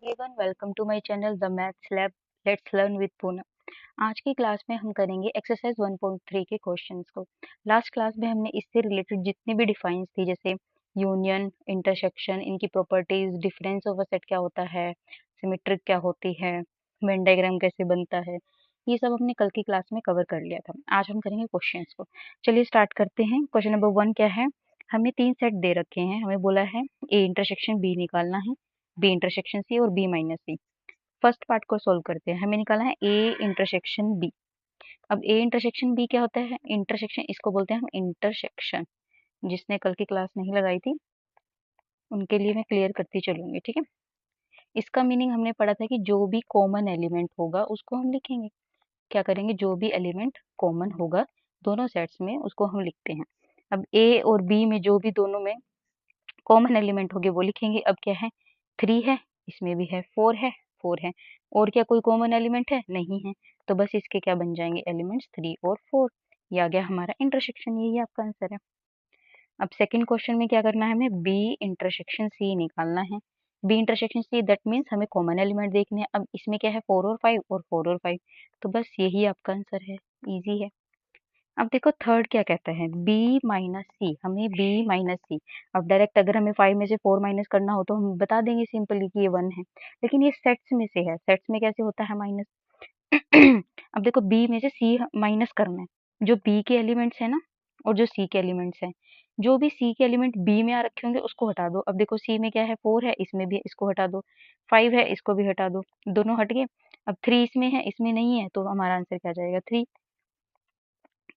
Everyone, welcome to my channel the maths lab. Let's learn with Poonam. आज की class में हम करेंगे एक्सरसाइज 1.3 के क्वेश्चंस को। लास्ट क्लास में हमने इससे रिलेटेड जितनी भी डिफाइंस थी, जैसे यूनियन, इंटरसेक्शन, इनकी properties, difference of a set क्या होता है, सिमेट्रिक क्या होती है, वेन डायग्राम कैसे बनता है, ये सब हमने कल की क्लास में कवर कर लिया था। आज हम करेंगे क्वेश्चंस को। चलिए स्टार्ट करते हैं। क्वेश्चन नंबर 1 क्या है? हमें 3 सेट दे रखे हैं। हमें बोला है ए इंटरसेक्शन बी निकालना है, बी इंटरसेक्शन सी और बी माइनस सी। फर्स्ट पार्ट को सोल्व करते हैं। हमें निकालना है ए इंटरसेक्शन बी। अब ए इंटरसेक्शन बी क्या होता है? इंटरसेक्शन, इसको बोलते हैं हम इंटरसेक्शन। जिसने कल की क्लास नहीं लगाई थी उनके लिए मैं क्लियर करती चलूंगी, ठीक है। इसका मीनिंग हमने पढ़ा था कि जो भी कॉमन एलिमेंट होगा उसको हम लिखेंगे। क्या करेंगे? जो भी एलिमेंट कॉमन होगा दोनों सेट्स में उसको हम लिखते हैं। अब ए और बी में जो भी दोनों में कॉमन एलिमेंट होंगे वो लिखेंगे। अब क्या है? 3 है, इसमें भी है, 4 है, 4 है। और क्या कोई कॉमन एलिमेंट है? नहीं है। तो बस इसके क्या बन जाएंगे एलिमेंट्स? 3 और 4। ये आ गया हमारा इंटरसेक्शन। यही आपका आंसर है। अब सेकंड क्वेश्चन में क्या करना है? हमें बी इंटरसेक्शन सी निकालना है। B intersection C that means हमें कॉमन एलिमेंट देखने हैं। अब इसमें क्या है? 4 और 5 और 4 और 5। तो बस यही आपका आंसर है। इजी है। अब देखो थर्ड क्या कहता है? बी माइनस सी। हमें बी माइनस सी। अब डायरेक्ट अगर हमें 5 में से 4 माइनस करना हो तो हम बता देंगे सिंपली कि ये 1 है। लेकिन ये सेट्स में से है, सेट्स में कैसे होता है माइनस? अब देखो बी में से सी माइनस करना है। जो बी के एलिमेंट्स है ना और जो सी के एलिमेंट्स हैं, जो भी सी के एलिमेंट बी में आ रखे होंगे उसको हटा दो। अब देखो सी में क्या है? 4 है, इसमें भी है, इसको हटा दो। 5 है, इसको भी हटा दो। दोनों हट गए। अब 3 इसमें है, इसमें नहीं है, तो हमारा आंसर क्या जाएगा? 3।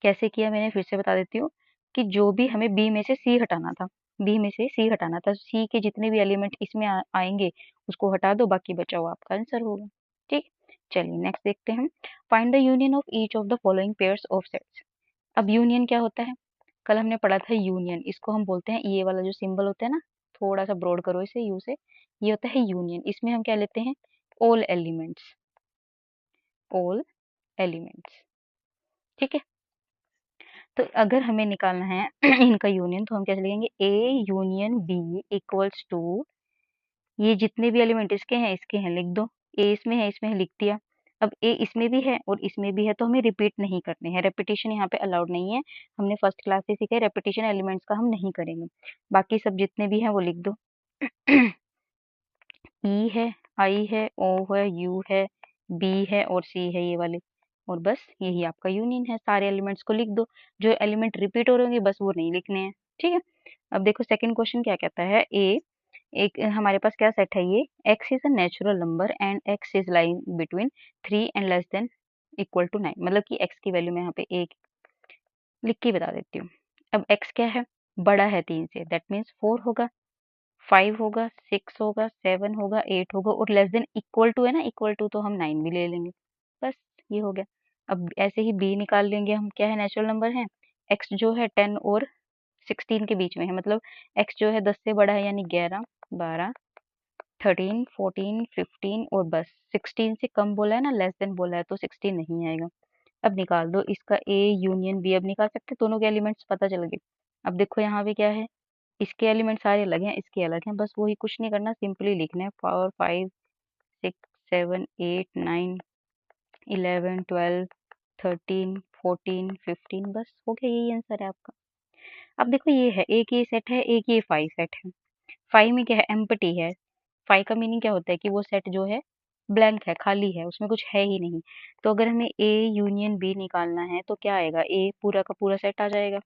कैसे किया मैंने फिर से बता देती हूँ कि जो भी हमें बी में से सी हटाना था, बी में से सी हटाना था, सी के जितने भी एलिमेंट इसमें आएंगे उसको हटा दो, बाकी बचा हुआ आपका आंसर होगा। ठीक। चलिए नेक्स्ट देखते हैं। Find the union of each of the following pairs of sets. अब यूनियन क्या होता है? कल हमने पढ़ा था यूनियन। इसको हम बोलते हैं, ये वाला जो सिंबल होता है ना, थोड़ा सा ब्रॉड करो इसे यू से, ये होता है यूनियन। इसमें हम क्या लेते हैं? All elements, all elements. ठीक है। तो अगर हमें निकालना है इनका यूनियन तो हम कैसे लिखेंगे? A union B equals to, ये जितने भी एलिमेंट इसके हैं लिख दो। ए इसमें है लिख दिया। अब ए इसमें भी है और इसमें भी है, तो हमें रिपीट नहीं करने हैं। रेपिटेशन यहाँ पे अलाउड नहीं है। हमने फर्स्ट क्लास से सीखा है रेपिटेशन एलिमेंट्स का हम नहीं करेंगे। बाकी सब जितने भी हैं वो लिख दो। ई है, आई है, ओ है, यू है, बी है और सी है, ये वाले। और बस यही आपका यूनियन है। सारे एलिमेंट्स को लिख दो। जो एलिमेंट रिपीट हो रहे होंगे बस वो नहीं लिखने हैं। ठीक है। अब देखो सेकंड क्वेश्चन क्या कहता है? ए एक हमारे पास क्या सेट है? ये x is a natural number and x is lying between 3 and less than equal to 9। मतलब कि x की वैल्यू मैं यहाँ पे एक लिख के बता देती हूँ। अब x क्या है? बड़ा है 3 से, दैट मीन्स 4 होगा, 5 होगा, 6 होगा, 7 होगा, 8 होगा और लेस देन इक्वल टू है ना, इक्वल टू तो हम 9 भी ले लेंगे। बस ये हो गया। अब ऐसे ही b निकाल लेंगे हम। क्या है? नेचुरल नंबर है। x जो है 10 और 16 के बीच में है, मतलब x जो है 10 से बड़ा है, यानी 11, 12, 13, 14, 15 और बस 16 से कम बोला है ना, लेस देन बोला है, तो 16 नहीं आएगा। अब निकाल दो इसका a यूनियन b। अब निकाल सकते, दोनों के एलिमेंट्स पता चल गए। अब देखो यहाँ पे क्या है? इसके एलिमेंट सारे अलग हैं, इसके अलग हैं, बस वही कुछ नहीं करना, सिंपली लिखना है 4, 5, 6, 7, 8, 9, 11, 12, 13, 14, 15। बस हो गया, यही आंसर है आपका। अब देखो ये है, एक ये सेट है, एक ये 5 सेट है। 5 में क्या है? एम्प्टी है। 5 का मीनिंग क्या होता है? कि वो सेट जो है ब्लैंक है, खाली है, उसमें कुछ है ही नहीं। तो अगर हमें ए यूनियन बी निकालना है तो क्या आएगा? ए पूरा का पूरा सेट आ जाएगा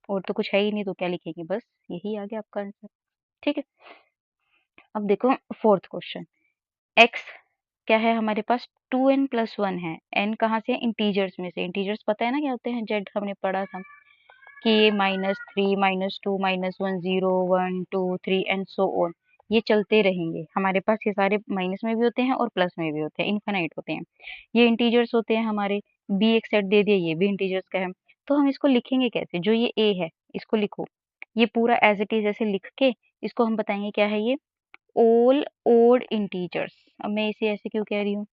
और तो कुछ है ही नहीं, तो क्या लिखेंगे? बस यही आ गया आपका आंसर। ठीक है। अब देखो फोर्थ क्वेश्चन। एक्स क्या है हमारे पास? 2n+1 है। n कहाँ से? इंटीजर्स में से। इंटीजर्स पता है ना क्या होते हैं? जेड हमने पढ़ा था कि ये -3, -2, -1, 0, 1, 2, 3 एंड सो ऑन। ये चलते रहेंगे हमारे पास। ये सारे माइनस में भी होते हैं और प्लस में भी होते हैं, इनफाइनाइट होते हैं। ये इंटीजर्स होते हैं हमारे। बी एक सेट दे दिया, ये भी इंटीजर्स का है। तो हम इसको लिखेंगे कैसे? जो ये ए है इसको लिखो, ये पूरा एज इट इज ऐसे लिख के इसको हम बताएंगे क्या है ये? All odd integers. अब मैं इसे ऐसे क्यों कह रही हूँ?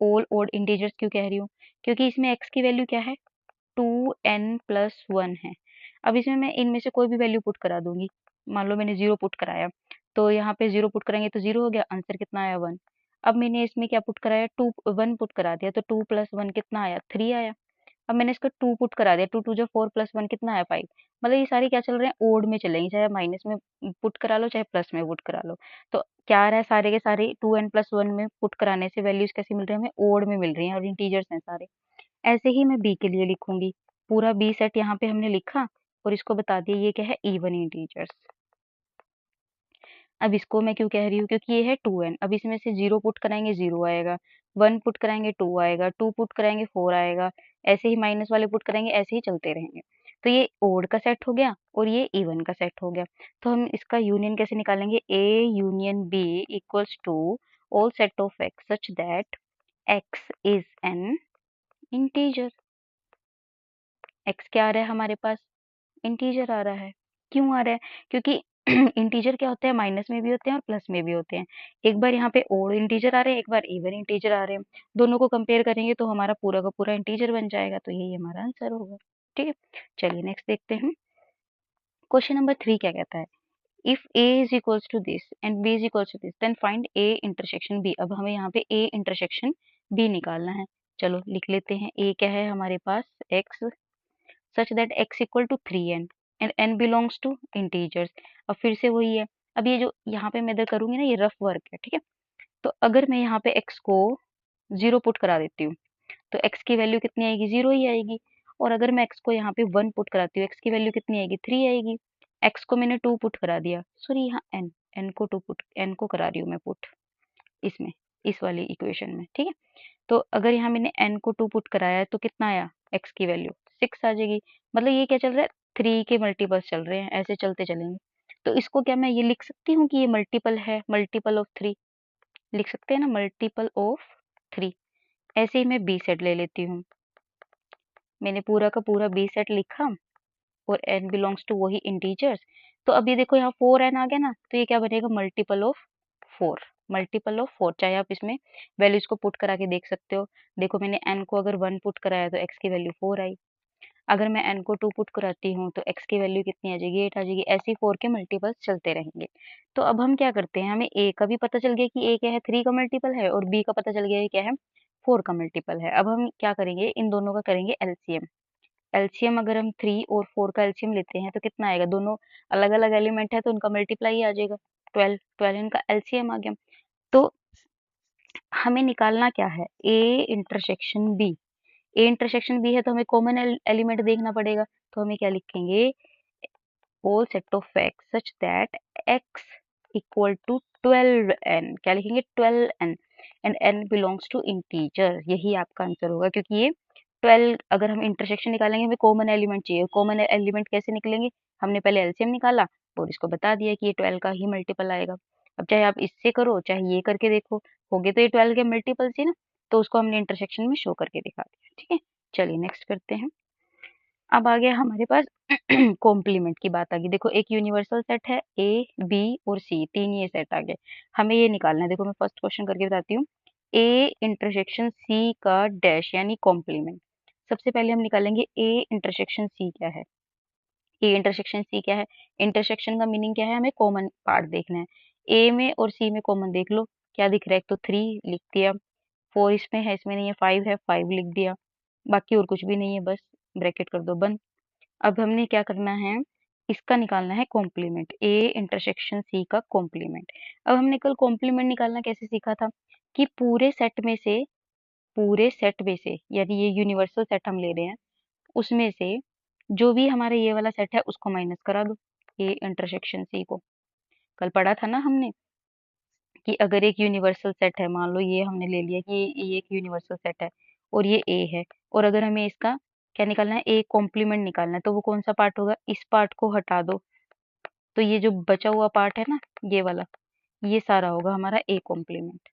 ऑल ओड इंटीजर्स क्यों कह रही हूँ? क्योंकि इसमें एक्स की वैल्यू क्या है? 2n+1 है। अब इसमें मैं इनमें से कोई भी वैल्यू पुट करा दूंगी। मान लो मैंने 0 पुट कराया तो यहाँ पे 0 पुट करेंगे तो 0 हो गया, आंसर कितना आया 1। अब मैंने इसमें क्या पुट कराया, 2 1 पुट करा दिया, तो 2 + 1 कितना आया, 3 आया। अब मैंने इसका 2 पुट करा दिया, 2 2 जा 4 + 1 कितना आया 5। मतलब ये सारे क्या चल रहे हैं, ओड में चलेंगे, चाहे माइनस में पुट करा लो चाहे प्लस में पुट करा लो। तो क्या आ रहा है, सारे के सारे 2n + 1 में पुट कराने से वैल्यूज कैसी मिल रही है हमें, ओड में मिल रही हैं और इंटीजर्स हैं सारे। ऐसे ही मैं बी के लिए लिखूंगी, पूरा बी सेट यहाँ पे हमने लिखा और इसको बता दिया ये क्या है, इवन इंटीजर्स। अब इसको मैं क्यों कह रही हूँ, क्योंकि ये है 2n। अब इसमें से 0 पुट कराएंगे 0 आएगा, 1 पुट कराएंगे 2 आएगा, 2 पुट कराएंगे 4 आएगा, ऐसे ही माइनस वाले पुट करेंगे, ऐसे ही चलते रहेंगे। तो ये ओड का सेट हो गया और ये इवन का सेट हो गया। तो हम इसका यूनियन कैसे निकालेंगे, A union B equals to all set of x such that x is an integer. x क्या आ रहा है हमारे पास, इंटीजर आ रहा है। क्यों आ रहा है, क्योंकि इंटीजर क्या होते हैं, माइनस में भी होते हैं और प्लस में भी होते हैं। एक बार यहाँ पे ओड इंटीजर आ रहे हैं, एक बार इवन इंटीजर आ रहे हैं, दोनों को कंपेयर करेंगे तो हमारा पूरा का पूरा इंटीजर बन जाएगा। तो यही हमारा आंसर होगा। ठीक है, चलिए नेक्स्ट देखते हैं। क्वेश्चन नंबर 3 क्या कहता है, if a is equals to this and b is equals to this then find a intersection b। अब हमें यहाँ पे a इंटरसेक्शन b निकालना है। चलो लिख लेते हैं, a क्या है हमारे पास, x such that x equal to 3n and n belongs to integers। अब फिर से वही है, अब ये जो यहाँ पे मैं इधर करूंगी ना, ये रफ वर्क है, ठीक है। तो अगर मैं यहाँ पे x को 0 पुट करा देती हूँ तो x की वैल्यू कितनी आएगी, 0 ही आएगी। और अगर मैं x को यहाँ पे 1 पुट कराती हूँ, x की वैल्यू कितनी आएगी, 3 आएगी। x को मैंने 2 पुट करा दिया, सॉरी यहाँ n को 2 पुट, n को करा रही हूँ मैं पुट इसमें, इस वाली इक्वेशन में, ठीक है। तो अगर यहाँ मैंने n को 2 पुट कराया है तो कितना आया, x की वैल्यू 6 आ जाएगी। मतलब ये क्या चल रहा है, 3 के मल्टीपल्स चल रहे हैं, ऐसे चलते चलेंगे। तो इसको क्या मैं ये लिख सकती हूँ कि ये मल्टीपल है, मल्टीपल ऑफ 3 लिख सकते हैं ना, मल्टीपल ऑफ 3। ऐसे ही मैं बी सेट ले लेती हूँ, मैंने पूरा का पूरा बी सेट लिखा और n बिलोंग्स टू वही इंटीजर्स। तो अब ये देखो यहाँ 4n आ गया ना, तो ये क्या बनेगा, मल्टीपल ऑफ 4, मल्टीपल ऑफ 4। चाहे आप इसमें वैल्यूज को पुट करा के देख सकते हो। देखो मैंने n को अगर 1 पुट कराया तो x की वैल्यू 4 आई, अगर मैं n को 2 पुट कराती हूँ तो x की वैल्यू कितनी आ जाएगी, 8 आ जाएगी। ऐसे ही 4 के मल्टीपल्स चलते रहेंगे। तो अब हम क्या करते हैं, हमें a का भी पता चल गया कि a क्या है, 3 का मल्टीपल है, और b का पता चल गया है क्या है, 4 का मल्टीपल है। अब हम क्या करेंगे, इन दोनों का करेंगे एलसीएम। एलसीएम अगर हम 3 और 4 का एलसीएम लेते हैं तो कितना आएगा, दोनों अलग अलग एलिमेंट है तो उनका मल्टीप्लाई आ जाएगा, 12 12 इनका एलसीएम आ गया। तो हमें निकालना क्या है, A intersection B. A intersection B है तो हमें कॉमन एलिमेंट देखना पड़ेगा। तो हमें क्या लिखेंगे, all set of x such that x equal to 12n, क्या लिखेंगे 12n and n belongs to integer। यही आपका आंसर होगा, क्योंकि ये 12, अगर हम इंटरसेक्शन निकालेंगे हमें कॉमन एलिमेंट चाहिए। कॉमन एलिमेंट कैसे निकलेंगे, हमने पहले एलसीएम निकाला और इसको बता दिया कि ये 12 का ही मल्टीपल आएगा। अब चाहे आप इससे करो चाहे ये करके देखो, होगे तो ये 12 के मल्टीपल ही ना, तो उसको हमने इंटरसेक्शन में शो करके दिखा दिया। ठीक है, चलिए नेक्स्ट करते हैं। अब आ गया हमारे पास कॉम्प्लीमेंट की बात आ गई। देखो एक यूनिवर्सल सेट है, ए बी और सी, तीन ये सेट आ गए, हमें ये निकालना है। देखो मैं फर्स्ट क्वेश्चन करके बताती हूँ, ए इंटरसेक्शन सी का डैश यानी कॉम्प्लीमेंट। सबसे पहले हम निकालेंगे ए इंटरसेक्शन सी क्या है। ए इंटरसेक्शन सी क्या है, इंटरसेक्शन का मीनिंग क्या है, हमें कॉमन पार्ट देखना है। ए में और सी में कॉमन देख लो, क्या दिख रहा है, एक तो 3 लिख दिया, 4 इसमें है, इसमें नहीं है, 5 है, 5 लिख दिया, बाकी और कुछ भी नहीं है, बस ब्रैकेट कर दो बंद। अब हमने क्या करना है, इसका निकालना है कॉम्प्लीमेंट, ए इंटरसेक्शन सी का कॉम्प्लीमेंट। अब हमने कल कॉम्प्लीमेंट निकालना कैसे सीखा था, कि पूरे सेट में से, यानी ये यूनिवर्सल सेट हम ले रहे हैं, उसमें से जो भी हमारा ये वाला सेट है उसको माइनस करा दो, ए इंटरसेक्शन सी को। कल पढ़ा था ना हमने कि अगर एक यूनिवर्सल सेट है, मान लो ये हमने ले लिया कि ये एक यूनिवर्सल सेट है और ये ए है, और अगर हमें इसका क्या निकालना है, ए कॉम्प्लीमेंट निकालना है, तो वो कौन सा पार्ट होगा, इस पार्ट को हटा दो, तो ये जो बचा हुआ पार्ट है ना, ये वाला, ये सारा होगा हमारा ए कॉम्प्लीमेंट।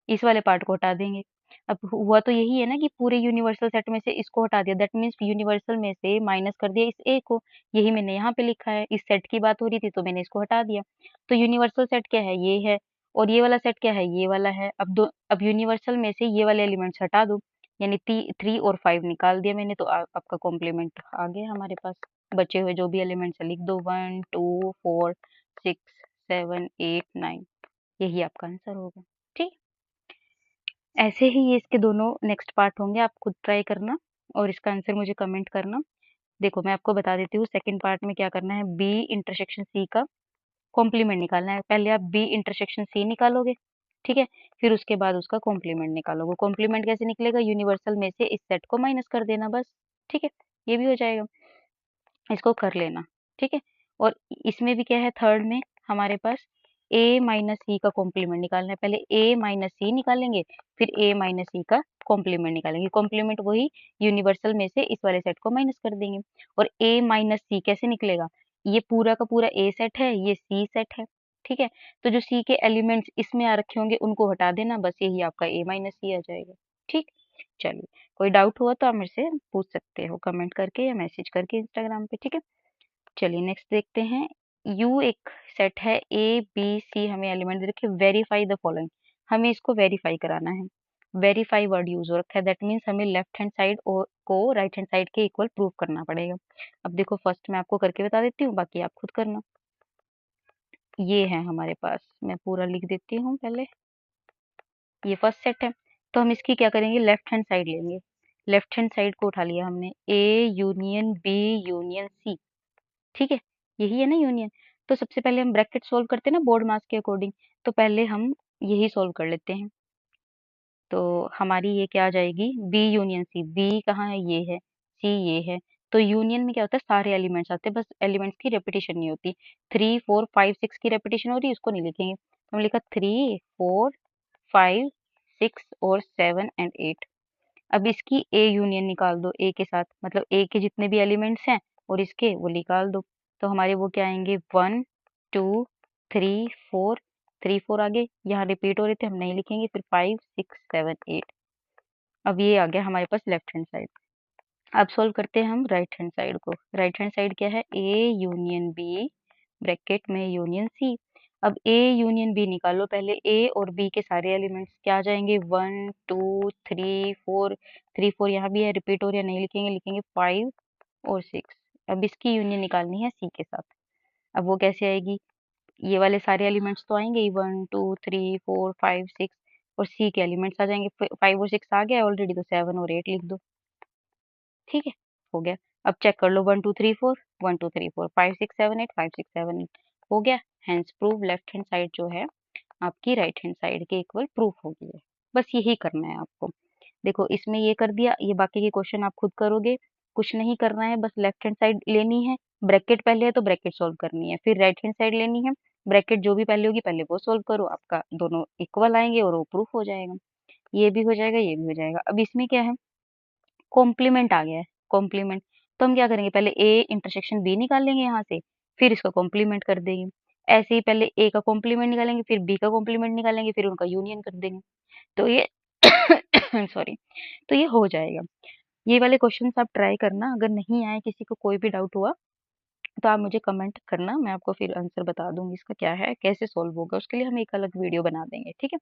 इस वाले पार्ट को हटा देंगे। अब हुआ तो यही है ना कि पूरे यूनिवर्सल सेट में से इसको हटा दिया, दैट मीन्स यूनिवर्सल में से माइनस कर दिया इस ए को। यही मैंने यहाँ पे लिखा है, इस सेट की बात हो रही थी तो मैंने इसको हटा दिया। तो यूनिवर्सल सेट क्या है, ये है, और ये वाला सेट क्या है, ये वाला है। अब यूनिवर्सल में से ये वाले एलिमेंट्स हटा दो, यानी 3 और 5 निकाल दिया मैंने, तो आपका कॉम्प्लीमेंट आ गया हमारे पास। बचे हुए जो भी एलिमेंट्स है लिख दो, 1 2 4 6 7, 8, 9 यही आपका आंसर होगा। ठीक, ऐसे ही ये इसके दोनों नेक्स्ट पार्ट होंगे, आप खुद ट्राई करना और इसका आंसर मुझे कमेंट करना। देखो मैं आपको बता देती हूँ सेकंड पार्ट में क्या करना है, बी इंटरसेक्शन सी का कॉम्प्लीमेंट निकालना है। पहले आप बी इंटरसेक्शन सी निकालोगे, ठीक है, फिर उसके बाद उसका कॉम्प्लीमेंट निकालोगे। कॉम्प्लीमेंट कैसे निकलेगा, यूनिवर्सल में से इस सेट को माइनस कर देना बस, ठीक है, ये भी हो जाएगा, इसको कर लेना, ठीक है। और इसमें भी क्या है, थर्ड में हमारे पास a माइनस सी का कॉम्प्लीमेंट निकालना है। पहले a माइनस सी निकालेंगे, फिर a माइनस सी का कॉम्प्लीमेंट निकालेंगे। कॉम्प्लीमेंट वही यूनिवर्सल में से इस वाले सेट को माइनस कर देंगे। और a माइनस सी कैसे निकलेगा, ये पूरा का पूरा a सेट है, ये c सेट है, ठीक है। तो जो c के एलिमेंट्स इसमें आ रखे होंगे उनको हटा देना, बस यही आपका a माइनस सी आ जाएगा। ठीक, चलिए कोई डाउट हुआ तो आप मेरे से पूछ सकते हो कमेंट करके या मैसेज करके इंस्टाग्राम पे, ठीक है। चलिए नेक्स्ट देखते हैं, यू एक सेट है, ए बी सी हमें एलिमेंट दे रखे, वेरीफाई द फॉलोइंग, हमें इसको वेरीफाई कराना है। वेरीफाई वर्ड यूज हो रखा है, दैट मीन्स हमें लेफ्ट हैंड साइड को राइट हैंड साइड के इक्वल प्रूव करना पड़ेगा। अब देखो फर्स्ट मैं आपको करके बता देती हूँ, बाकी आप खुद करना। ये है हमारे पास, मैं पूरा लिख देती हूँ पहले, ये फर्स्ट सेट है। तो हम इसकी क्या करेंगे, लेफ्ट हैंड साइड लेंगे। लेफ्ट हैंड साइड को उठा लिया हमने, A union B union C, ठीक है, यही है ना यूनियन। तो सबसे पहले हम ब्रैकेट सोल्व करते हैं ना बोर्ड मास के अकॉर्डिंग, तो पहले हम यही सोल्व कर लेते हैं। तो हमारी ये क्या आ जाएगी, बी यूनियन सी, बी कहाँ है, ये है, सी ये है। तो यूनियन में क्या होता है, सारे एलिमेंट्स आते हैं, बस एलिमेंट्स की रेपिटेशन नहीं होती। 3, 4, 5, 6 की रेपिटेशन हो रही है, इसको नहीं लिखेंगे, हम लिखा 3, 4, 5, 6 और 7 एंड 8। अब इसकी ए यूनियन निकाल दो, ए के साथ, मतलब ए के जितने भी एलिमेंट्स हैं और इसके वो निकाल दो। तो हमारे वो क्या आएंगे, 1, 2, 3, 4, 3, 4 आगे, यहाँ रिपीट हो रहे थे हम नहीं लिखेंगे, फिर 5, 6, 7, 8। अब ये आ गया हमारे पास लेफ्ट हैंड साइड। अब सोल्व करते हैं हम राइट हैंड साइड को। राइट हैंड साइड क्या है, ए यूनियन बी ब्रैकेट में यूनियन सी। अब ए यूनियन बी निकालो, पहले ए और बी के सारे एलिमेंट्स क्या आ जाएंगे, 1, 2, 3, 4, 3, 4 यहाँ भी है, रिपीट हो रहा है नहीं लिखेंगे, लिखेंगे 5 और 6। अब इसकी यूनियन निकालनी है सी के साथ। अब वो कैसे आएगी, ये वाले सारे एलिमेंट्स तो आएंगे ही, 1, 2, 3, 4, 5, 6 और सी के एलिमेंट्स आ जाएंगे। 5 और 6 आ गया ऑलरेडी, तो 7 और 8 लिख दो, ठीक है, हो गया। अब चेक कर लो, 1, 2, 3, 4, 1, 2, 3, 4, 5, 6, 7, 8, 5, 6, 7, 8 हो गया। Hence prove left hand side जो है आपकी राइट हैंड साइड के इक्वल प्रूफ हो गई है। बस यही करना है आपको। देखो इसमें ये कर दिया, ये बाकी के क्वेश्चन आप खुद करोगे, कुछ नहीं करना है, बस लेफ्ट हैंड साइड लेनी है, ब्रैकेट पहले है तो ब्रैकेट सोल्व करनी है, फिर राइट हैंड साइड लेनी है, ब्रैकेट जो भी पहले होगी पहले वो सोल्व करो, आपका दोनों इक्वल आएंगे और वो प्रूफ हो जाएगा। ये भी हो जाएगा, ये भी हो जाएगा। अब इसमें क्या है, कॉम्प्लीमेंट आ गया है, कॉम्प्लीमेंट। तो हम क्या करेंगे, पहले ए इंटरसेक्शन बी निकाल लेंगे यहाँ से, फिर इसका कॉम्प्लीमेंट कर देंगे। ऐसे ही पहले ए का कॉम्प्लीमेंट निकालेंगे, फिर बी का कॉम्प्लीमेंट निकालेंगे, फिर उनका यूनियन कर देंगे। तो ये सॉरी, तो ये हो जाएगा। ये वाले क्वेश्चंस आप ट्राई करना, अगर नहीं आए, किसी को कोई भी डाउट हुआ तो आप मुझे कमेंट करना, मैं आपको फिर आंसर बता दूंगी इसका क्या है, कैसे सॉल्व होगा, उसके लिए हम एक अलग वीडियो बना देंगे, ठीक है।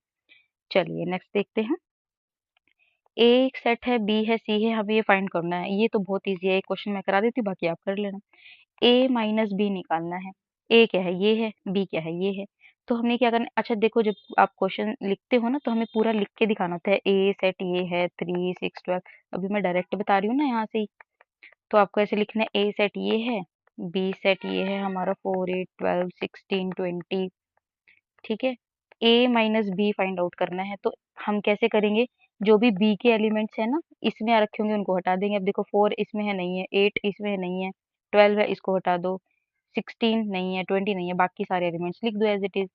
चलिए नेक्स्ट देखते हैं, ए एक सेट है, बी है, सी है, हमें ये फाइंड करना है। ये तो बहुत ईजी है, एक क्वेश्चन मैं करा देती हूँ, बाकी आप कर लेना। ए माइनस बी निकालना है। ए क्या है, ये है, बी क्या है, ये है। तो हमने क्या करना है, अच्छा देखो जब आप क्वेश्चन लिखते हो ना तो हमें पूरा लिख के दिखाना होता है, ए सेट ये है 3, 6, 12। अभी मैं डायरेक्ट बता रही हूँ ना यहाँ से ही, तो आपको ऐसे लिखना है, ए सेट ये है, बी सेट ये है हमारा 4, 8, 12, 16, 20, ठीक है। A minus B find out करना है, तो हम कैसे करेंगे, जो भी बी के एलिमेंट्स है ना इसमें आ रखे होंगे उनको हटा देंगे। अब देखो 4 इसमें है नहीं है, 8 इसमें है नहीं है, 12 है इसको हटा दो, 16 नहीं है, 20 नहीं है, बाकी सारे एलिमेंट्स लिख दो एज इट इज,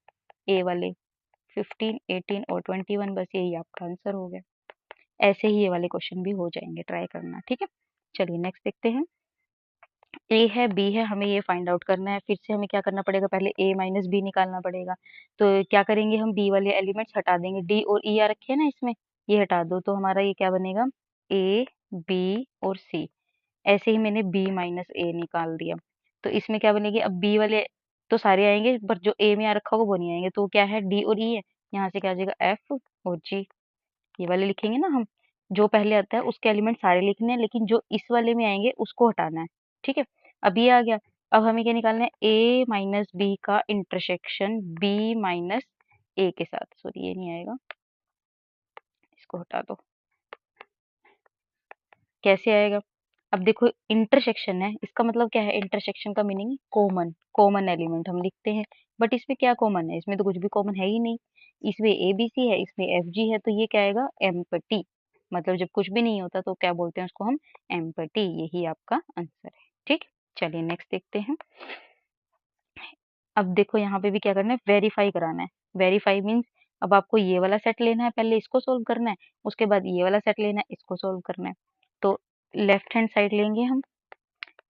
ए वाले 15, 18 और 21, बस यही आपका आंसर हो गया। ऐसे ही ये वाले क्वेश्चन भी हो जाएंगे, ट्राई करना, ठीक है। चलिए नेक्स्ट देखते हैं, ए है बी है, हमें ये फाइंड आउट करना है। फिर से हमें क्या करना पड़ेगा, पहले ए माइनस बी निकालना पड़ेगा। तो क्या करेंगे, हम बी वाले एलिमेंट्स हटा देंगे, डी और ई आ रखे हैं ना इसमें, ये हटा दो, तो हमारा ये क्या बनेगा, ए बी और सी। ऐसे ही मैंने बी माइनस ए निकाल दिया, तो इसमें क्या बनेगी, अब बी वाले तो सारे आएंगे, पर जो ए में आ रखा होगा वो नहीं आएंगे, तो क्या है, डी और ई है, यहाँ से क्या आ जाएगा, एफ और जी। ये वाले लिखेंगे ना हम, जो पहले आता है उसके एलिमेंट सारे लिखने हैं, लेकिन जो इस वाले में आएंगे उसको हटाना है, ठीक है। अब ये आ गया, अब हमें क्या निकालना है, ए माइनस बी का इंटरसेक्शन बी माइनस ए के साथ। सॉरी ये नहीं आएगा, इसको हटा दो। कैसे आएगा? अब देखो इंटरसेक्शन है, इसका मतलब क्या है, इंटरसेक्शन का मीनिंग कॉमन, कॉमन एलिमेंट हम लिखते हैं। बट इसमें क्या कॉमन है, इसमें तो कुछ भी कॉमन है ही नहीं। इसमें ए बी सी है, इसमें एफ जी है, तो ये क्या आएगा, एम्पटी। मतलब जब कुछ भी नहीं होता तो क्या बोलते हैं उसको हम, एम्पटी। यही आपका आंसर है। ठीक, चलिए नेक्स्ट देखते हैं। अब देखो यहाँ पे भी क्या करना है, वेरीफाई कराना है। वेरीफाई मीन्स अब आपको ये वाला सेट लेना है, पहले इसको सोल्व करना है, उसके बाद ये वाला सेट लेना है, इसको सोल्व करना है। तो लेफ्ट हैंड साइड लेंगे हम,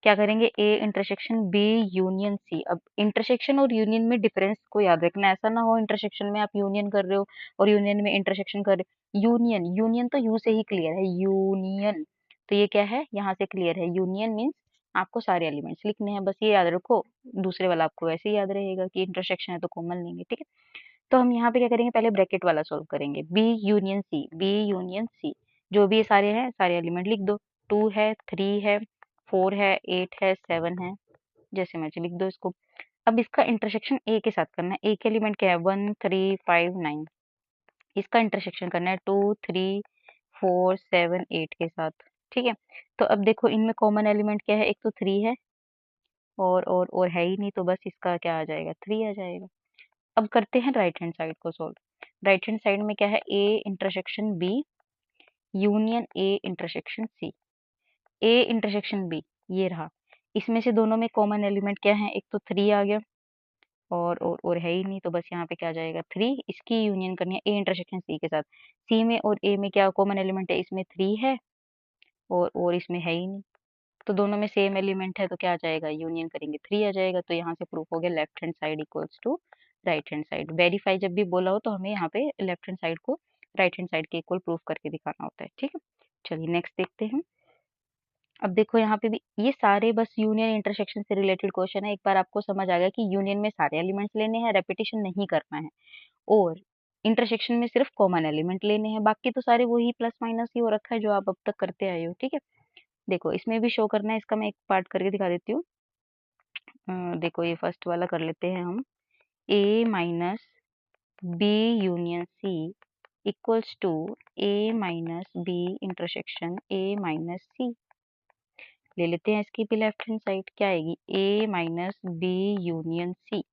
क्या करेंगे, A intersection B union C. अब इंटरसेक्शन और यूनियन में डिफरेंस को याद रखना, ऐसा ना हो इंटरसेक्शन में आप यूनियन कर रहे हो और यूनियन में इंटरसेक्शन कर रहे हो। यूनियन, यूनियन तो यू से ही क्लियर है, यूनियन। तो ये क्या है, यहाँ से क्लियर है। यूनियन मीन्स आपको सारे एलिमेंट्स लिखने हैं, बस ये याद रखो। दूसरे वाला आपको वैसे ही याद रहेगा कि इंटरसेक्शन है तो कॉमन लेंगे। ठीक है, तो हम यहाँ पे क्या करेंगे, पहले ब्रैकेट वाला सोल्व करेंगे। B union C, B union C, जो भी ये सारे हैं सारे एलिमेंट लिख दो। 2 है, 3 है, 4 है, 8 है, 7 है, जैसे मर्जी लिख दो इसको। अब इसका इंटरसेक्शन ए के साथ करना है। ए के एलिमेंट क्या है, 1 3 5 9। इसका इंटरसेक्शन करना है 2 3 4 7 8 के साथ। ठीक है, तो अब देखो इनमें कॉमन एलिमेंट क्या है, एक तो 3 है और है ही नहीं, तो बस इसका क्या आ जाएगा, 3 आ जाएगा। अब करते हैं राइट हैंड साइड को सोल्व। राइट हैंड साइड में क्या है, A intersection B union A intersection C. A intersection B ये रहा, इसमें से दोनों में कॉमन एलिमेंट क्या है, एक तो 3 आ गया और है ही नहीं, तो बस यहाँ पे क्या आ जाएगा, 3। इसकी यूनियन करनी है ए इंटरसेक्शन सी के साथ। सी में और ए में क्या कॉमन एलिमेंट है, इसमें 3 है और इसमें है ही नहीं, तो दोनों में सेम एलिमेंट है, तो क्या आ जाएगा, यूनियन करेंगे 3 आ जाएगा। तो यहाँ से प्रूफ हो गया left hand side equals to right hand side. Verify जब भी बोला हो तो हमें यहाँ पे लेफ्ट हैंड साइड को राइट हैंड साइड के इक्वल प्रूफ करके दिखाना होता है। ठीक है, चलिए नेक्स्ट देखते हैं। अब देखो यहाँ पे भी ये सारे बस यूनियन इंटरसेक्शन से रिलेटेड क्वेश्चन है। एक बार आपको समझ आ गया कि यूनियन में सारे एलिमेंट्स लेने हैं, रेपिटेशन नहीं करना है, और इंटरसेक्शन में सिर्फ कॉमन एलिमेंट लेने हैं, बाकी तो सारे वही प्लस माइनस ही हो रखा है जो आप अब तक करते आए हो। ठीक है, देखो इसमें भी शो करना है, इसका मैं एक पार्ट करके दिखा देती हूँ। देखो ये फर्स्ट वाला कर लेते हैं हम, A minus B union C equals to A minus B intersection A minus C. ले लेते हैं इसकी भी लेफ्ट हैंड साइड, क्या आएगी, ए माइनस बी यूनियन सी।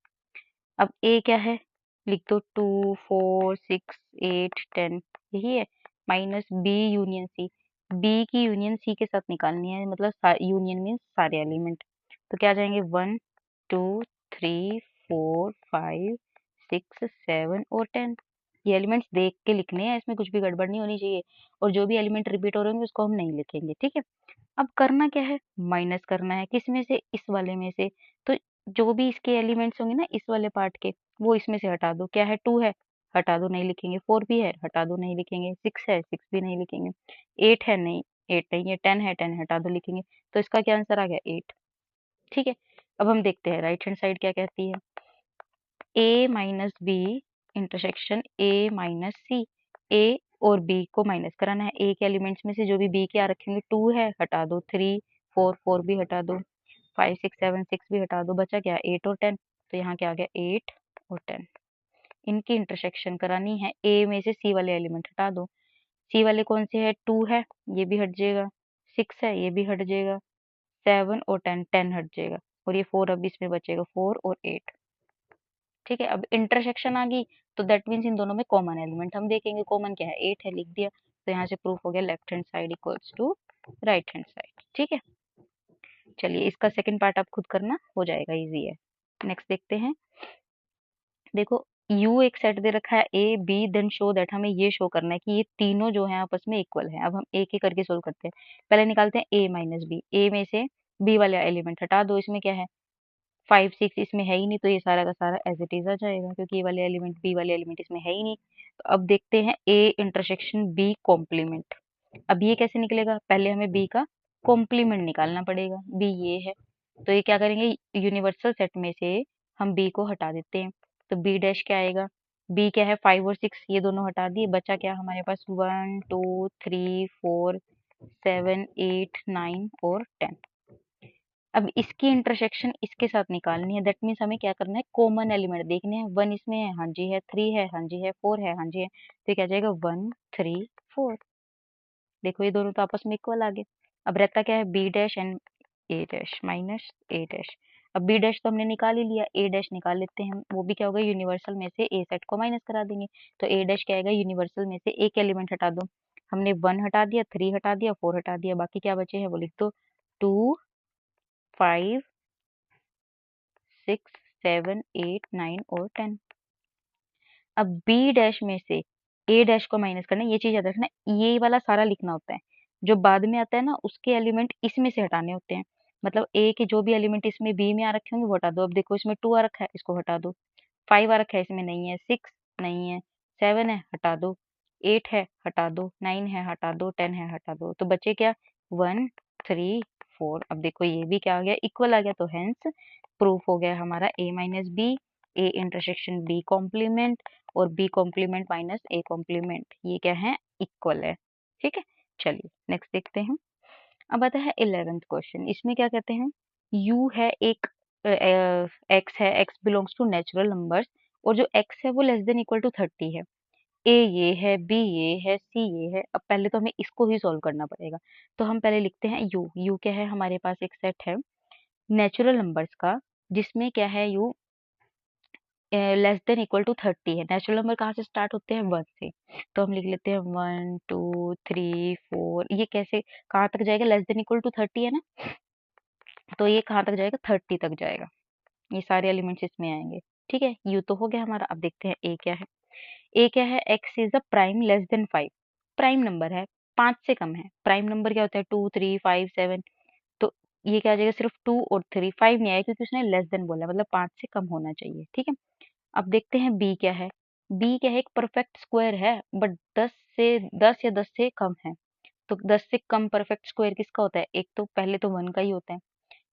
अब ए क्या है, लिख दो 2 4 6 8 10, यही है। Minus B union C, B की यूनियन सी के साथ निकालनी है, मतलब यूनियन मीन्स सारे एलिमेंट। तो क्या आ जाएंगे, 1 2 3 4 5 6 7 और 10। ये एलिमेंट्स देख के लिखने हैं, इसमें कुछ भी गड़बड़ नहीं होनी चाहिए, और जो भी एलिमेंट रिपीट हो रहे होंगे उसको हम नहीं लिखेंगे। ठीक है, अब करना क्या है, माइनस करना है, किस में से, इस वाले में से। तो जो भी इसके एलिमेंट्स होंगे ना इस वाले पार्ट के, वो इसमें से हटा दो। क्या है, 2 है, हटा दो, नहीं लिखेंगे। 4 भी है, हटा दो, नहीं लिखेंगे। 6 है, 6 भी नहीं लिखेंगे। 8 है, नहीं 8 नहीं है। 10 है, 10 हटा दो, लिखेंगे। तो इसका क्या आंसर आ गया, 8। ठीक है, अब हम देखते हैं राइट हैंड साइड क्या कहती है, A minus B intersection A minus C. A और बी को माइनस कराना है, ए के एलिमेंट्स में से जो भी बी के आ रखेंगे, 2 है, हटा दो। 3 4 4 भी हटा दो। 5 6 7 6 भी हटा दो, बचा क्या, 8 और 10। तो यहाँ क्या आ गया, 8 और 10। इनकी इंटरसेक्शन करानी है, ए में से सी वाले एलिमेंट हटा दो। सी वाले कौन से है, 2 है, ये भी हट जाएगा। 6 है, ये भी हट जाएगा। 7 और 10, 10 हट जाएगा, और ये 4 अब इसमें बचेगा, 4 और 8। ठीक है, अब इंटरसेक्शन आ गई, तो दैट मीन्स इन दोनों में कॉमन एलिमेंट हम देखेंगे। कॉमन क्या है, 8 है, लिख दिया। तो यहाँ से प्रूफ हो गया left hand side equals to right hand side. ठीक है, चलिए इसका सेकंड पार्ट आप खुद करना, हो जाएगा, इजी है। नेक्स्ट देखते हैं। देखो यू एक सेट दे रखा है, A B then show that, हमें ये शो करना है कि ये तीनों जो है आपस में इक्वल है। अब हम एक एक करके सोल्व करते हैं। पहले निकालते हैं ए माइनस बी, ए में से बी वाला एलिमेंट हटा दो। इसमें क्या है, 5 6 इसमें है ही नहीं, तो ये सारा का सारा एज इट इज आ जाएगा, क्योंकि ये वाले एलिमेंट बी वाले एलिमेंट इसमें है ही नहीं। तो अब देखते हैं ए इंटरसेक्शन बी कॉम्प्लीमेंट। अब ये कैसे निकलेगा, पहले हमें बी का कॉम्प्लीमेंट निकालना पड़ेगा। बी ये है, तो ये क्या करेंगे, यूनिवर्सल सेट में से हम बी को हटा देते हैं। तो बी डैश क्या आएगा, बी क्या है, 5 और 6 ये दोनों हटा दिए, बचा क्या हमारे पास, 1 2 3 4 7 8 9 और 10। अब इसकी इंटरसेक्शन इसके साथ निकालनी है, दैट मीन्स हमें क्या करना है, कॉमन एलिमेंट देखने हैं। 1 इसमें है, हाँ जी है, 3 है, हाँ जी है, 4 है, हाँ जी है, तो क्या जाएगा 1 3 4। देखो ये दोनों तो आपस में इक्वल आ गए। अब रहता क्या है, B dash and A dash minus A dash. अब बी डैश तो हमने निकाल ही लिया, ए डैश निकाल लेते हैं हम, वो भी क्या होगा, यूनिवर्सल में से ए सेट को माइनस करा देंगे। तो ए डैश क्या आएगा, यूनिवर्सल में से एक एलिमेंट हटा दो। हमने 1 हटा दिया, 3 हटा दिया, 4 हटा दिया, बाकी क्या बचे हैं वो लिख दो, 2 5 6 7 8 9 और 10। अब बी डैश में से ए डैश को माइनस करना है, ये चीज याद रखना, ये वाला सारा लिखना होता है। जो बाद में आता है ना, उसके एलिमेंट इसमें से हटाने होते हैं। मतलब ए के जो भी एलिमेंट इसमें बी में आ रखे होंगे वो हटा दो। अब देखो इसमें 2 आ रखा है, इसको हटा दो। 5 आ रखा है, इसमें नहीं है। 6 नहीं है। 7 है, हटा दो। 8 है, हटा दो। 9 है, हटा दो। 10 है, हटा दो। तो बचे क्या, 1 3 4। अब देखो ये भी क्या आ गया, इक्वल आ गया, तो हेंस प्रूफ हो गया हमारा A minus B, A intersection B complement और B complement minus A complement, ये क्या है, इक्वल है। ठीक है, चलिए नेक्स्ट देखते हैं। अब आता है 11th क्वेश्चन। इसमें क्या कहते हैं, u है एक, x है, x belongs to natural numbers, और जो x है वो लेस देन इक्वल टू 30 है। a ये है, b ये है, c ये है। अब पहले तो हमें इसको ही सॉल्व करना पड़ेगा। तो हम पहले लिखते हैं u क्या है, हमारे पास एक सेट है नेचुरल नंबर्स का, जिसमें क्या है u less than equal to 30 है। नेचुरल नंबर कहाँ से स्टार्ट होते हैं, 1 से। तो हम लिख लेते हैं 1 2 3 4। ये कैसे कहाँ तक जाएगा, लेस देन इक्वल टू 30 है ना, तो ये कहाँ तक जाएगा, 30 तक जाएगा। ये सारे एलिमेंट्स इसमें आएंगे। ठीक है, यू तो हो गया हमारा। अब देखते हैं ए क्या है। ए क्या है, x is a prime less than 5। Prime number है, 5 से कम है। प्राइम नंबर क्या होता है, 2 3 5 7। तो ये क्या आ जाएगा, सिर्फ 2 और 3, 5 नहीं आएगा क्योंकि उसने लेस देन बोला है, मतलब 5 से कम होना चाहिए। ठीक है, अब देखते हैं बी क्या है। बी क्या है, एक परफेक्ट स्क्वायर है, बट 10 या 10 से कम है। तो 10 से कम परफेक्ट स्क्वायर किसका होता है, एक तो पहले तो 1 का ही होता है।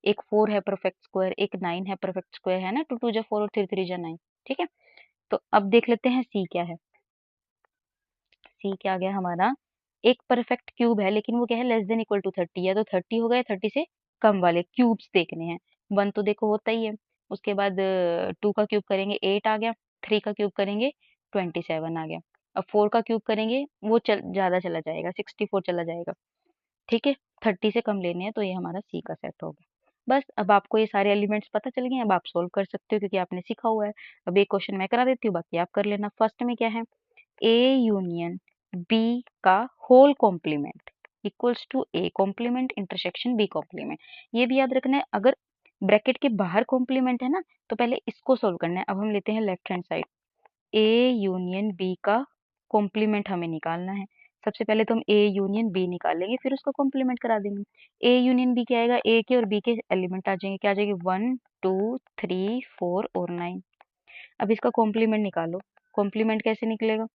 एक 4 है परफेक्ट स्क्वायर, एक 9 है परफेक्ट स्क्वायर, है ना, 2 2 जा 4 और 3 3 जा 9। ठीक है, तो अब देख लेते हैं सी क्या है। सी क्या आ गया हमारा, एक परफेक्ट क्यूब है, लेकिन वो क्या है, लेस देन इक्वल टू 30 है। तो 30 हो गया, 30 से कम वाले क्यूब्स देखने हैं। 1 तो देखो होता ही है। उसके बाद 2 का क्यूब करेंगे 8 आ गया। 3 का क्यूब करेंगे 27 आ गया। अब 4 का क्यूब करेंगे वो ज्यादा चला जाएगा, 64 चला जाएगा। ठीक है, 30 से कम लेने हैं, तो ये हमारा सी का सेट हो गया। बस अब आपको ये सारे एलिमेंट्स पता चल गए, अब आप सोल्व कर सकते हो क्योंकि आपने सीखा हुआ है। अब एक क्वेश्चन मैं करा देती हूँ, बाकी आप कर लेना। फर्स्ट में क्या है, ए यूनियन बी का whole complement equals to A complement intersection B complement. ये भी याद रखना है, अगर ब्रैकेट के बाहर कॉम्प्लीमेंट है ना, तो पहले इसको सोल्व करना है। अब हम लेते हैं left hand side, A union B का कॉम्प्लीमेंट हमें निकालना है। सबसे पहले तो हम ए यूनियन बी निकालेंगे, फिर उसको कॉम्प्लीमेंट करा देंगे। ए यूनियन बी क्या आएगा, ए के और बी के एलिमेंट आ जाएंगे, क्या आ जाएगी, 1 2 3 4 और 9। अब इसका कॉम्प्लीमेंट निकालो। कॉम्प्लीमेंट कैसे निकलेगा,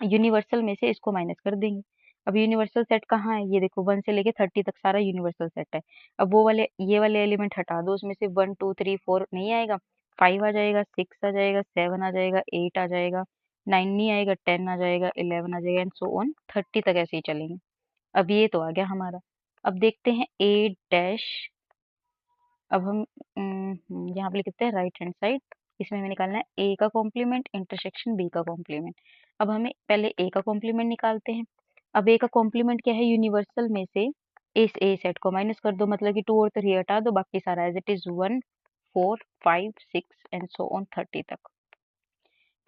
यूनिवर्सल में से इसको माइनस कर देंगे। अब यूनिवर्सल सेट कहाँ है, ये देखो 1 से लेके 30 तक सारा यूनिवर्सल सेट है। अब वो वाले ये वाले एलिमेंट हटा दो, उसमें से 1 2 3 4 नहीं आएगा, 5 आ जाएगा, 6 आ जाएगा, 7 आ जाएगा, 8 आ जाएगा, 9 नहीं आएगा, 10 आ जाएगा, 11 आ जाएगा, एंड सो ऑन 30 तक ऐसे ही चलेंगे। अब ये तो आ गया हमारा। अब देखते हैं ए डैश। अब हम यहाँ पे लिखते हैं राइट हैंड साइड, इसमें हमें निकालना है ए का कॉम्प्लीमेंट इंटरसेक्शन बी का कॉम्प्लीमेंट। अब हमें पहले ए का कॉम्प्लीमेंट निकालते हैं। अब ए का कॉम्प्लीमेंट क्या है, यूनिवर्सल में से इस ए सेट को माइनस कर दो, मतलब कि 2 और 3 हटा दो, बाकी सारा as it is 1 4 5 6 and so on 30 तक।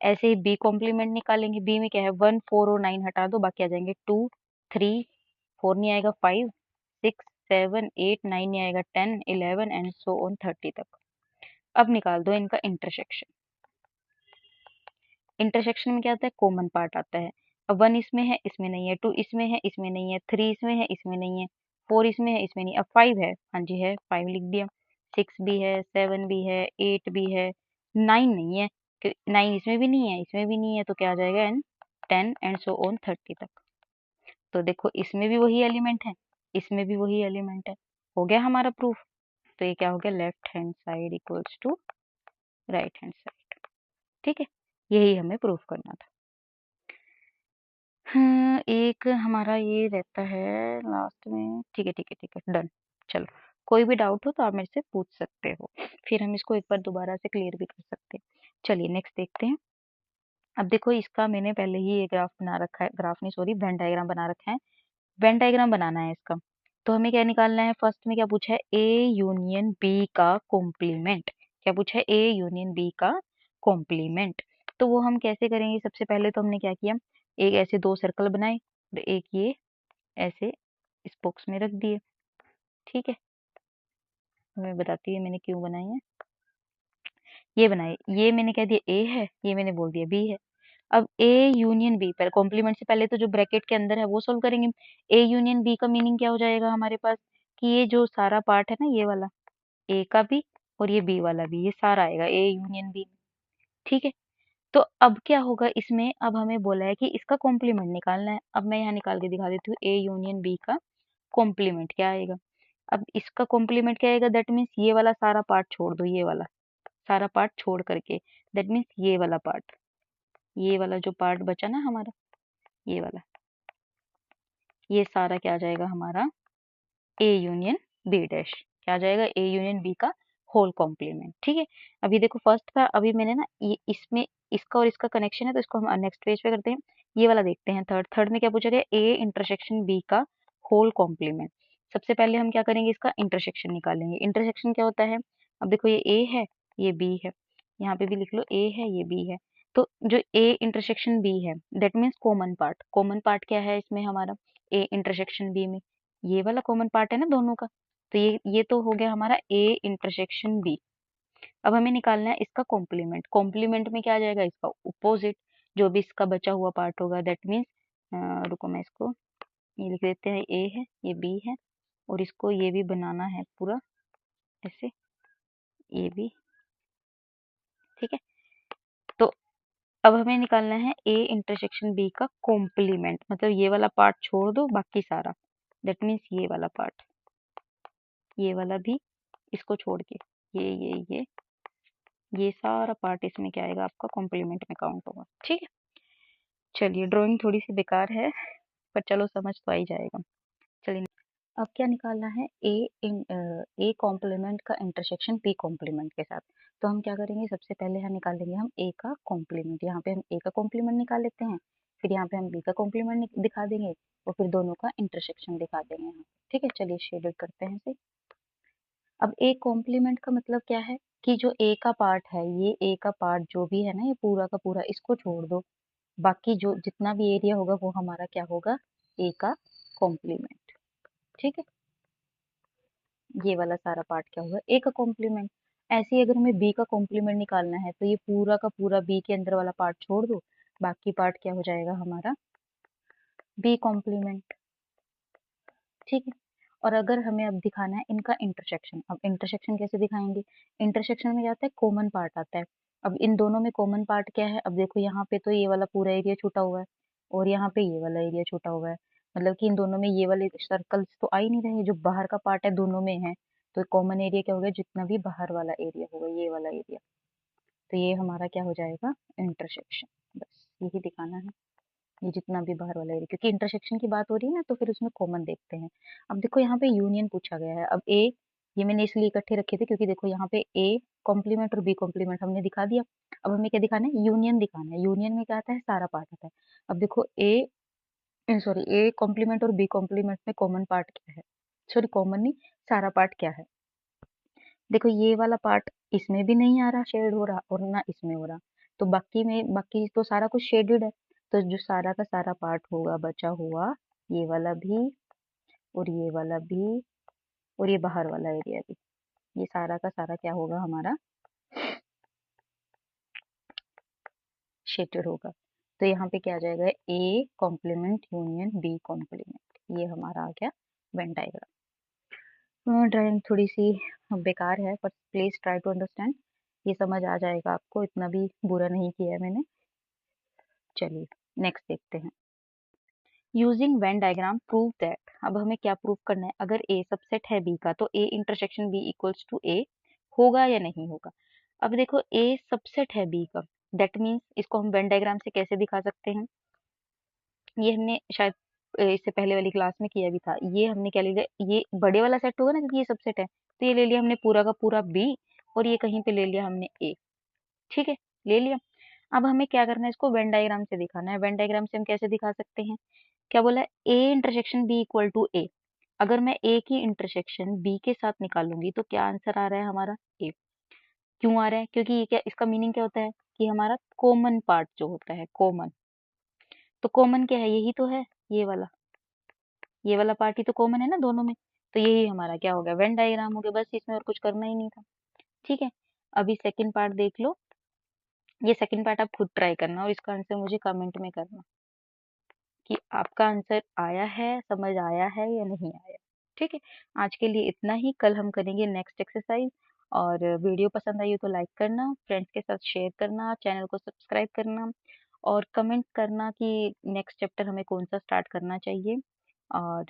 ऐसे ही बी कॉम्प्लीमेंट निकालेंगे। बी में क्या है, 1 4 और 9 हटा दो, बाकी आ जाएंगे 2 3 4 नहीं आएगा, 5 6 7 8 9 नहीं आएगा, 10 11 एंड सो ऑन 30 तक। अब निकाल दो इनका इंटरसेक्शन। इंटरसेक्शन में क्या आता है, कॉमन पार्ट आता है। अब 1 इसमें है, इसमें नहीं है। 2 इसमें है, इसमें नहीं है। 3 इसमें है, इसमें नहीं है। 4 इसमें है, इसमें नहीं। अब 5 है, हाँ जी है, 5 लिख दिया। 6 भी है, 7 भी है, 8 भी है, 9 नहीं है। 9 इसमें भी नहीं है, इसमें भी नहीं है, तो क्या आ जाएगा, एंड 10 एंड सो ऑन 30 तक। तो देखो इसमें भी वही एलिमेंट है, इसमें भी वही एलिमेंट है। हो गया हमारा प्रूफ। तो ये क्या हो गया, left hand side equals to right hand side. ठीक है, यही हमें प्रूफ करना था। हाँ, एक हमारा ये रहता है लास्ट में। ठीक है ठीक है ठीक है, डन। चलो कोई भी डाउट हो तो आप मेरे से पूछ सकते हो, फिर हम इसको एक बार दोबारा से क्लियर भी कर सकते हैं। चलिए नेक्स्ट देखते हैं। अब देखो इसका मैंने पहले ही ये ग्राफ बना रखा है, ग्राफ नहीं सॉरी वेन डायग्राम बना रखा है। वेन डायग्राम बनाना है इसका, तो हमें क्या निकालना है, फर्स्ट में क्या पूछा है, ए यूनियन बी का कॉम्प्लीमेंट। क्या पूछा है, ए यूनियन बी का कॉम्प्लीमेंट। तो वो हम कैसे करेंगे, सबसे पहले तो हमने क्या किया, एक ऐसे दो सर्कल बनाए और एक ये ऐसे इस बॉक्स में रख दिए। ठीक है, मैं बताती हूँ मैंने क्यों बनाई है। ये बनाए, ये मैंने कह दिया ए है, ये मैंने बोल दिया बी है। अब ए यूनियन बी, पर कॉम्प्लीमेंट से पहले तो जो ब्रैकेट के अंदर है वो सोल्व करेंगे। ए यूनियन बी का मीनिंग क्या हो जाएगा हमारे पास, कि ये जो सारा पार्ट है ना, ये वाला ए का भी और ये बी वाला भी, ये सारा आएगा ए यूनियन बी। ठीक है, तो अब क्या होगा इसमें, अब हमें बोला है कि इसका कॉम्प्लीमेंट निकालना है। अब मैं यहाँ निकाल के दिखा देती हूँ, ए यूनियन बी का कॉम्प्लीमेंट क्या आएगा। अब इसका कॉम्प्लीमेंट क्या आएगा, दैट मीन्स ये वाला सारा पार्ट छोड़ दो, ये वाला सारा पार्ट छोड़ करके, दैट मीन्स ये वाला पार्ट, ये वाला जो पार्ट बचा ना हमारा, ये वाला, ये सारा क्या आ जाएगा हमारा, ए यूनियन बी डैश। क्या आ जाएगा, ए यूनियन बी का होल कॉम्प्लीमेंट। ठीक है, अभी देखो फर्स्ट का, अभी मैंने ना ये इसमें इसका और इसका कनेक्शन है, तो इसको हम नेक्स्ट पेज पे करते हैं। ये वाला देखते हैं, थर्ड थर्ड में क्या पूछा गया, ए इंटरसेक्शन बी का होल कॉम्प्लीमेंट। सबसे पहले हम क्या करेंगे, इसका इंटरसेक्शन निकालेंगे। इंटरसेक्शन क्या होता है, अब देखो ये ए है, ये बी है, यहाँ पे भी लिख लो ए है, ये बी है। तो जो ए इंटरसेक्शन बी है, that means common part. Common part क्या है इसमें हमारा, ए इंटरसेक्शन बी में ये वाला कॉमन पार्ट है ना दोनों का। तो ये तो हो गया हमारा ए इंटरसेक्शन बी। अब हमें निकालना है इसका कॉम्प्लीमेंट। कॉम्प्लीमेंट में क्या आ जाएगा, इसका अपोजिट, जो भी इसका बचा हुआ पार्ट होगा, दैट मीन्स रुको मैं इसको ये लिख देते हैं, ए है, ये बी है, और इसको ये भी बनाना है पूरा ऐसे, ये भी। ठीक है, तो अब हमें निकालना है ए इंटरसेक्शन बी का कॉम्प्लीमेंट, मतलब ये वाला पार्ट छोड़ दो बाकी सारा, दैट मीन्स ये वाला पार्ट, ये वाला भी, इसको छोड़ के ये सारा पार्ट इसमें क्या आएगा, आपका कॉम्प्लीमेंट में काउंट होगा। ठीक है, चलिए ड्राइंग थोड़ी सी बेकार है, पर चलो समझ तो आ ही जाएगा। चलिए अब क्या निकालना है, ए कॉम्प्लीमेंट का इंटरसेक्शन बी कॉम्प्लीमेंट के साथ। तो हम क्या करेंगे, सबसे पहले यहाँ निकालेंगे हम ए का कॉम्प्लीमेंट। यहाँ पे हम ए का कॉम्प्लीमेंट निकाल लेते हैं, फिर यहाँ पे हम बी का कॉम्प्लीमेंट दिखा देंगे, और फिर दोनों का इंटरसेक्शन दिखा देंगे यहाँ। ठीक है, चलिए शेड करते हैं इसे। अब ए कॉम्प्लीमेंट का मतलब क्या है, कि जो ए का पार्ट है, ये ए का पार्ट जो भी है ना, ये पूरा का पूरा इसको छोड़ दो, बाकी जो जितना भी एरिया होगा वो हमारा क्या होगा, ए का कॉम्प्लीमेंट। ठीक है, ये वाला सारा पार्ट क्या होगा, ए का कॉम्प्लीमेंट। ऐसे ही अगर हमें बी का कॉम्प्लीमेंट निकालना है, तो ये पूरा का पूरा बी के अंदर वाला पार्ट छोड़ दो, बाकी पार्ट क्या हो जाएगा हमारा, बी कॉम्प्लीमेंट। ठीक है, और अगर हमें अब दिखाना है इनका इंटरसेक्शन, अब इंटरसेक्शन कैसे दिखाएंगे, इंटरसेक्शन में क्या आता है, कॉमन पार्ट आता है। अब इन दोनों में कॉमन पार्ट क्या है, अब देखो यहाँ पे तो ये वाला पूरा एरिया छूटा हुआ है, और यहाँ पे ये वाला एरिया छूटा हुआ है, मतलब कि इन दोनों में ये वाले सर्कल्स तो आ ही नहीं रहे, जो बाहर का पार्ट है दोनों में है। तो कॉमन एरिया क्या हो गया, जितना भी बाहर वाला एरिया होगा, ये वाला एरिया, तो ये हमारा क्या हो जाएगा, इंटरसेक्शन। बस यही दिखाना है, ये जितना भी बाहर वाला एरिया, क्योंकि इंटरसेक्शन की बात हो रही है ना, तो फिर उसमें कॉमन देखते हैं। अब देखो यहाँ पे यूनियन पूछा गया है। अब ए, ये मैंने इसलिए इकट्ठे रखे थे क्योंकि देखो यहाँ पे ए कॉम्प्लीमेंट और बी कॉम्प्लीमेंट हमने दिखा दिया। अब हमें क्या दिखाना है, यूनियन दिखाना है। यूनियन में क्या आता है, सारा पार्ट आता है। अब देखो ए कॉम्प्लीमेंट और बी कॉम्प्लीमेंट में कॉमन पार्ट क्या है, सॉरी कॉमन नहीं, सारा पार्ट क्या है। देखो ये वाला पार्ट इसमें भी नहीं आ रहा, शेड हो रहा, और ना इसमें हो रहा, तो बाकी तो सारा कुछ शेडेड है। तो जो सारा का सारा पार्ट होगा बचा हुआ, ये वाला भी और ये वाला भी और ये बाहर वाला एरिया भी, ये सारा का सारा क्या होगा हमारा, शेडेड होगा। तो यहाँ पे क्या आ जाएगा, A complement union B complement, ये हमारा आ गया वेन डायग्राम। ड्राइंग थोड़ी सी बेकार है, पर प्लीज ट्राई टू अंडरस्टैंड, ये समझ आ जाएगा आपको, इतना भी बुरा नहीं किया है मैंने। चलिए नेक्स्ट देखते हैं। Using Venn diagram prove that, अब हमें क्या प्रूव करना है, अगर ए सबसेट है बी का, तो A intersection B equals to A होगा या नहीं होगा। अब देखो ए सबसेट है बी का, दैट मीन्स इसको हम वेन डायग्राम से कैसे दिखा सकते हैं, ये हमने शायद इससे पहले वाली क्लास में किया भी था। ये हमने क्या ले लिया, ये बड़े वाला सेट होगा ना क्योंकि ये सबसेट है, तो ये ले लिया हमने पूरा का पूरा बी, और ये कहीं पे ले लिया हमने ए। ठीक है, ले लिया। अब हमें क्या करना है, इसको वेन डायग्राम से दिखाना है। वेन डायग्राम से हम कैसे दिखा सकते हैं, क्या बोला है, A intersection B equal to A. अगर मैं ए की इंटरसेक्शन बी के साथ निकालूंगी तो क्या आंसर आ रहा है हमारा, ए। क्यों आ रहा है, क्योंकि ये क्या, इसका मीनिंग क्या होता है कि हमारा कॉमन पार्ट जो होता है कॉमन, तो कॉमन क्या है, यही तो है, ये वाला, ये वाला पार्ट ही तो कॉमन है ना दोनों में। तो यही हमारा क्या हो गया, वेन डायग्राम हो गया, बस इसमें और कुछ करना ही नहीं था। ठीक है, अभी सेकंड पार्ट देख लो। ये सेकंड पार्ट आप खुद ट्राई करना और इसका आंसर मुझे कमेंट में करना कि आपका आंसर आया है, समझ आया है या नहीं आया। ठीक है, आज के लिए इतना ही। कल हम करेंगे नेक्स्ट एक्सरसाइज। और वीडियो पसंद आई हो तो लाइक करना, फ्रेंड्स के साथ शेयर करना, चैनल को सब्सक्राइब करना, और कमेंट करना कि नेक्स्ट चैप्टर हमें कौन सा स्टार्ट करना चाहिए। और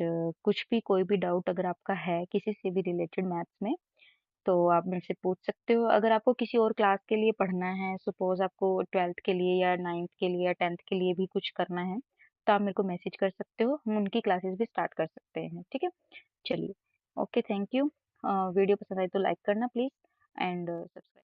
कुछ भी, कोई भी डाउट अगर आपका है किसी से भी रिलेटेड मैथ्स में, तो आप मेरे से पूछ सकते हो। अगर आपको किसी और क्लास के लिए पढ़ना है, सपोज आपको 12th के लिए या 9th के लिए या 10th के लिए भी कुछ करना है, तो आप मेरे को मैसेज कर सकते हो, हम उनकी क्लासेस भी स्टार्ट कर सकते हैं। ठीक है, चलिए, ओके, थैंक यू। वीडियो पसंद आए तो लाइक करना प्लीज़, एंड सब्सक्राइब।